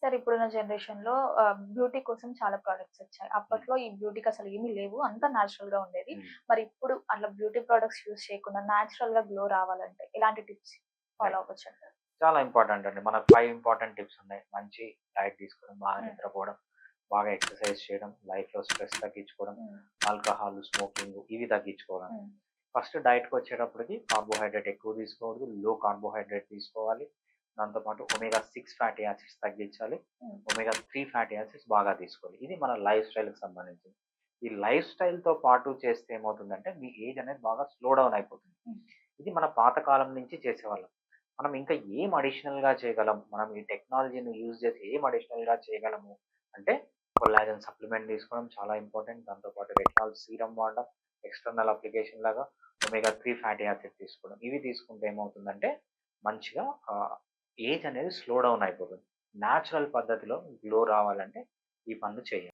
Sir ఇప్పుడున్న జనరేషన్‌లో beauty కోసం చాలా ప్రొడక్ట్స్ వచ్చాయి. హ్మ్. అప్పట్లో ఈ బ్యూటీకి అసలు ఏమీ లేవు. అంతా నేచురల్‌గా ఉండేది. హ్మ్. మరి ఇప్పుడు అట్లా బ్యూటీ ప్రొడక్ట్స్ యూజ్ చేయకుండా నేచురల్‌గా గ్లో రావాలంటే ఎలాంటి టిప్స్ ఫాలో రైట్. అవ్వచ్చంటారు? చాలా ఇంపార్టెంట్ అండి. మనకు 5 ఇంపార్టెంట్ టిప్స్ ఉన్నాయి. మంచి డైట్ తీసుకోవడం, బాగా హ్మ్. నిద్రపోవడం, బాగా ఎక్సర్సైజ్ చేయడం, లైఫ్‌లో స్ట్రెస్ తగ్గించుకోవడం, హ్మ్. ఆల్కహాల్, స్మోకింగ్ ఇవి తగ్గించుకోవడం. హ్మ్. ఫస్ట్ డైట్‌కొచ్చేటప్పటికి కార్బోహైడ్రేట్ ఎక్కువ తీసుకోకూడదు. లో కార్బోహైడ్రేట్ తీసుకోవాలి. దాంతో పాటు ఒమేగా 6 ఫ్యాటీ యాసిడ్స్ తగ్గించాలి. హ్మ్. ఒమేగా 3 ఫ్యాటీ యాసిడ్స్ బాగా తీసుకోవాలి. ఇది మన లైఫ్ స్టైల్‌కి సంబంధించింది. ఈ లైఫ్ స్టైల్‌తో పాటు చేస్తే ఏమవుతుందంటే మీ ఏజ్ అనేది బాగా స్లో డౌన్ అయిపోతుంది. హ్మ్. ఇది మన పాత కాలం నుంచి చేసేవాళ్ళం. మనం ఇంకా ఏం అడిషనల్‌గా చేయగలం? మనం ఈ టెక్నాలజీని యూజ్ చేసి ఏం అడిషనల్‌గా చేయగలము అంటే కొల్లాజెన్ సప్లిమెంట్ తీసుకోవడం చాలా ఇంపార్టెంట్. దాంతో పాటు రెటినాల్ సీరమ్ వాడడం, ఎక్స్టర్నల్ అప్లికేషన్ లాగా ఒమేగా 3 ఫ్యాటీ యాసిడ్ తీసుకోవడం. ఇవి తీసుకుంటే ఏమవుతుందంటే మంచిగా ఏజ్ అనేది స్లో డౌన్ అయిపోతుంది. న్యాచురల్ పద్ధతిలో గ్లో రావాలంటే ఈ పనులు చేయాలి.